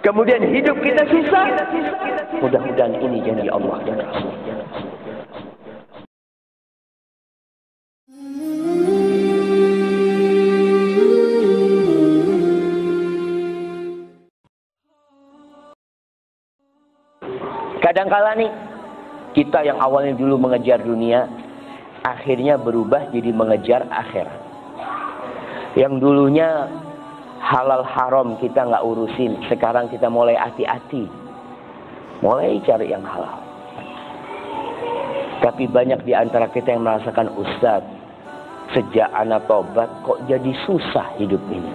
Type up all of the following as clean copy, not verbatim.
kemudian hidup kita susah, mudah-mudahan ini janji Allah dan Rasul. Kadangkala nih, kita yang awalnya dulu mengejar dunia, akhirnya berubah jadi mengejar akhirat. Yang dulunya halal haram kita nggak urusin, sekarang kita mulai hati-hati, mulai cari yang halal. Tapi banyak di antara kita yang merasakan, Ustaz, sejak anak tobat kok jadi susah hidup ini.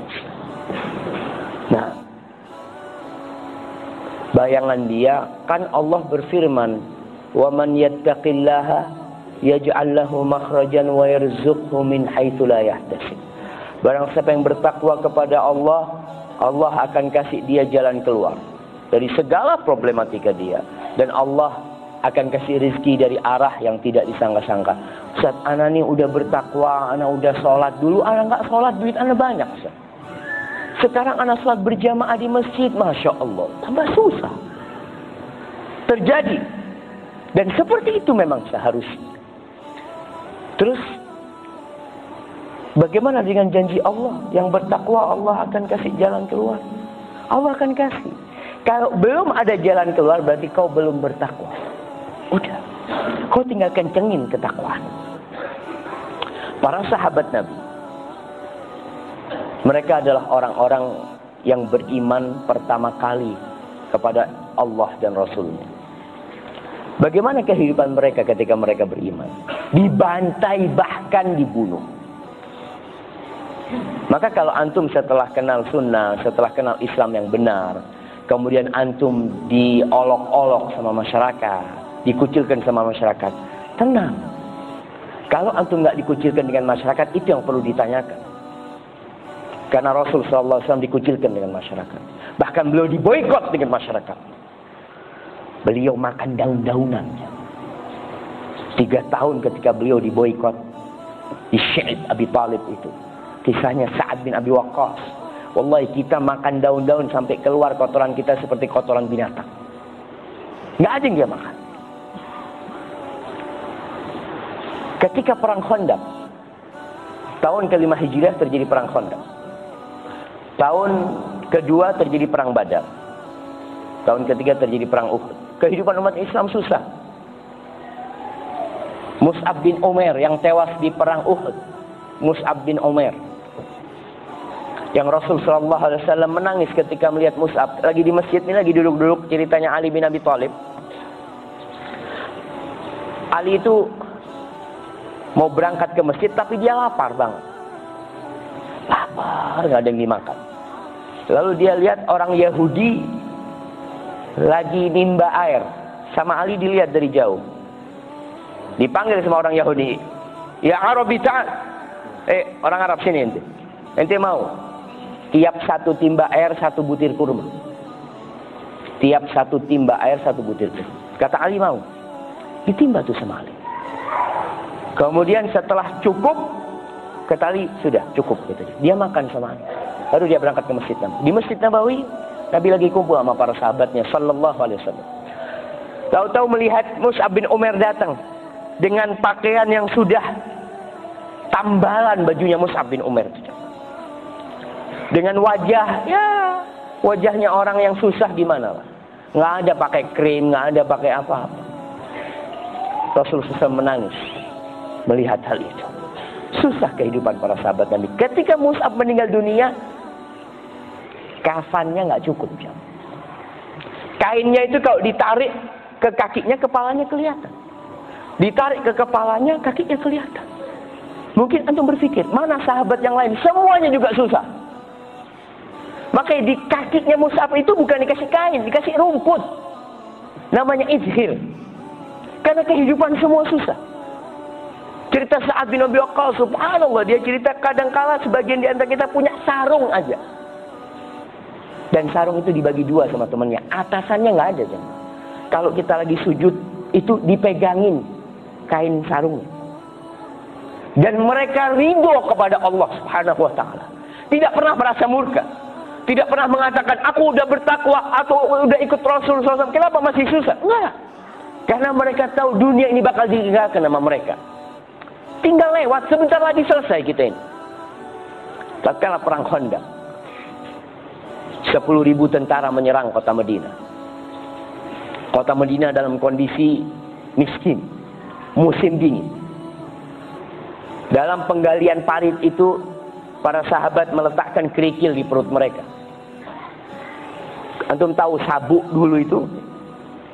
Nah, bayangan dia kan Allah berfirman, "Wa man yattaqillaha yaj'al lahu makhrajan wa yarzuqhu min haitsu la yahtasib." Barang siapa yang bertakwa kepada Allah, Allah akan kasih dia jalan keluar dari segala problematika dia, dan Allah akan kasih rezeki dari arah yang tidak disangka-sangka. Ustaz, ana nih udah bertakwa, ana udah sholat. Dulu ana nggak sholat, duit ana banyak, Ustaz. Sekarang ana sholat berjamaah di masjid, Masya Allah, tambah susah. Terjadi. Dan seperti itu memang seharusnya. Terus, bagaimana dengan janji Allah? Yang bertakwa Allah akan kasih jalan keluar. Allah akan kasih. Kalau belum ada jalan keluar, berarti kau belum bertakwa. Udah, kau tinggal kencengin ketakwaan. Para sahabat Nabi, mereka adalah orang-orang yang beriman pertama kali kepada Allah dan Rasulnya. Bagaimana kehidupan mereka ketika mereka beriman? Dibantai, bahkan dibunuh. Maka kalau antum setelah kenal sunnah, setelah kenal Islam yang benar, kemudian antum diolok-olok sama masyarakat, dikucilkan sama masyarakat, tenang. Kalau antum nggak dikucilkan dengan masyarakat, itu yang perlu ditanyakan. Karena Rasul SAW dikucilkan dengan masyarakat. Bahkan beliau diboikot dengan masyarakat. Beliau makan daun-daunan. 3 tahun ketika beliau diboikot di Syekh Abi Talib itu. Kisahnya Sa'ad bin Abi Waqqas. Wallahi kita makan daun-daun sampai keluar kotoran kita seperti kotoran binatang. Nggak ada yang dia makan. Ketika perang Khandaq, tahun ke-5 Hijriah terjadi perang Khandaq. Tahun kedua terjadi perang Badar. Tahun ketiga terjadi perang Uhud. Kehidupan umat Islam susah. Mus'ab bin Umair yang tewas di perang Uhud. Mus'ab bin Umair. Yang Rasul SAW menangis ketika melihat Mus'ab. Lagi di masjid ini, lagi duduk-duduk, ceritanya Ali bin Abi Thalib. Ali itu mau berangkat ke masjid, tapi dia lapar banget. Lapar, nggak ada yang dimakan. Lalu dia lihat orang Yahudi lagi nimba air. Sama Ali dilihat dari jauh. Dipanggil sama orang Yahudi. Ya Arabi ta'al. Orang Arab sini ente. Ente mau? Tiap satu timba air, 1 butir kurma. Tiap satu timba air, 1 butir kurma. Kata Ali mau. Ditimba tuh sama Ali. Kemudian setelah cukup, kata Ali, sudah cukup. Gitu. Dia makan sama Ali. Baru dia berangkat ke Masjid Nabawi. Di Masjid Nabawi, Nabi lagi kumpul sama para sahabatnya, sallallahu alaihi wasallam. Tahu-tahu melihat Mus'ab bin Umair datang dengan pakaian yang sudah tambalan bajunya Mus'ab bin Umair. Dengan wajah, ya wajahnya orang yang susah gimana lah. Nggak ada pakai krim, nggak ada pakai apa-apa. Rasul SAW menangis melihat hal itu. Susah kehidupan para sahabat Nabi. Ketika Mus'ab meninggal dunia, kafannya nggak cukup. Kainnya itu kalau ditarik ke kakinya, kepalanya kelihatan. Ditarik ke kepalanya, kakinya kelihatan. Mungkin antum berpikir, mana sahabat yang lain? Semuanya juga susah. Makanya di kakinya Mus'ab itu bukan dikasih kain, dikasih rumput. Namanya izhir. Karena kehidupan semua susah. Cerita Sa'ad bin Abi Waqqas, subhanallah, dia cerita kadangkala sebagian di antara kita punya sarung aja. Dan sarung itu dibagi 2 sama temannya. Atasannya nggak ada, jemaah. Kalau kita lagi sujud, itu dipegangin kain sarungnya. Dan mereka ridho kepada Allah Subhanahu wa ta'ala. Tidak pernah merasa murka. Tidak pernah mengatakan, aku udah bertakwa atau udah ikut Rasul SAW. Kenapa masih susah? Enggak. Karena mereka tahu dunia ini bakal ditinggalkan sama mereka. Tinggal lewat, sebentar lagi selesai kita ini. Tatkala perang Khandaq, 10.000 tentara menyerang kota Madinah. Kota Madinah dalam kondisi miskin, musim dingin. Dalam penggalian parit itu, para sahabat meletakkan kerikil di perut mereka. Antum tahu sabuk dulu itu,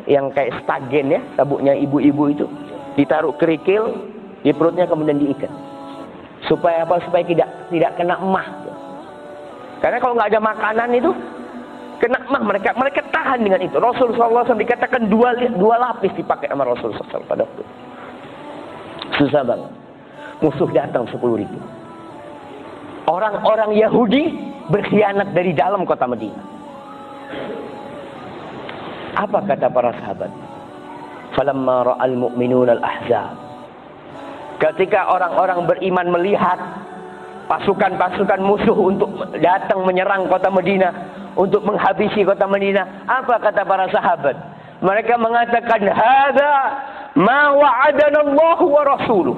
yang kayak stagen ya, sabuknya ibu-ibu itu, ditaruh kerikil di perutnya kemudian diikat. Supaya apa? Supaya tidak kena emah. Karena kalau nggak ada makanan itu kena emah, mereka tahan dengan itu. Rasulullah SAW dikatakan dua lapis dipakai sama Rasulullah SAW pada waktu. Susah banget. Musuh datang 10.000. Orang-orang Yahudi berkhianat dari dalam kota Madinah. Apa kata para sahabat? Falamma ra'al mu'minuna al-ahzab. Ketika orang-orang beriman melihat pasukan-pasukan musuh untuk datang menyerang kota Madinah, untuk menghabisi kota Madinah, apa kata para sahabat? Mereka mengatakan, "Hadza ma wa'adana Allah wa rasuluh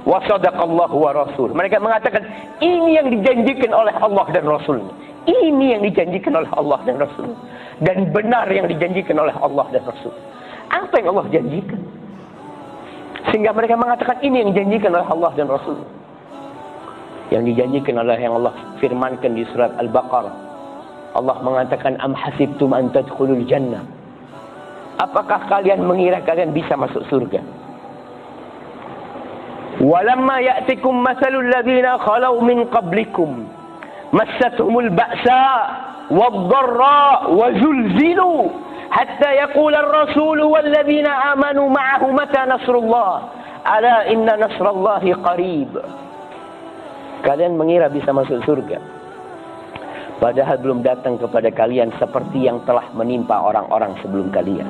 wa sadaqallahu wa rasul." Mereka mengatakan, ini yang dijanjikan oleh Allah dan Rasulnya. Ini yang dijanjikan oleh Allah dan Rasul. Dan benar yang dijanjikan oleh Allah dan Rasul. Apa yang Allah janjikan? Sehingga mereka mengatakan ini yang dijanjikan oleh Allah dan Rasul. Yang dijanjikan oleh yang Allah firmankan di surat Al-Baqarah. Allah mengatakan, am hasibtum an tadkhulul jannah. Apakah kalian mengira kalian bisa masuk surga? Walamma ya'tikum mathalul ladzina khalau min qablikum massathumul ba'sa wad-dharra wa zulzilu hatta yaqula ar-rasulu wal ladzina amanu ma'ahu mata nasrullah ala inna nasrallahi qarib. Kalian mengira bisa masuk surga, padahal belum datang kepada kalian seperti yang telah menimpa orang-orang sebelum kalian.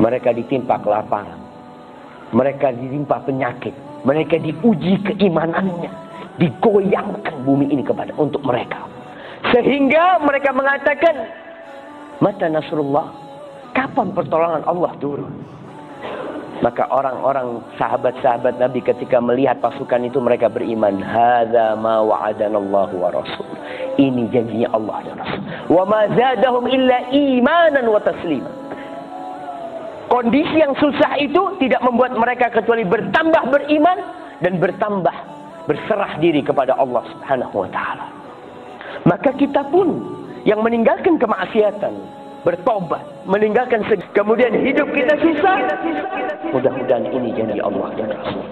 Mereka ditimpa kelaparan, mereka ditimpa penyakit, mereka diuji keimanannya, digoyangkan bumi ini untuk mereka. Sehingga mereka mengatakan, mata nasrullah, kapan pertolongan Allah turun? Maka orang-orang sahabat-sahabat Nabi ketika melihat pasukan itu, mereka beriman, hadza ma wa'adanallahu wa rasul. Ini janjinya Allah dan Rasul. Wa ma zadahum illa imanan wa taslima. Kondisi yang susah itu tidak membuat mereka kecuali bertambah beriman dan bertambah berserah diri kepada Allah Subhanahu wa taala. Maka kita pun yang meninggalkan kemaksiatan, bertobat, meninggalkan kemudian hidup kita susah, mudah-mudahan ini janji Allah dan Rasul.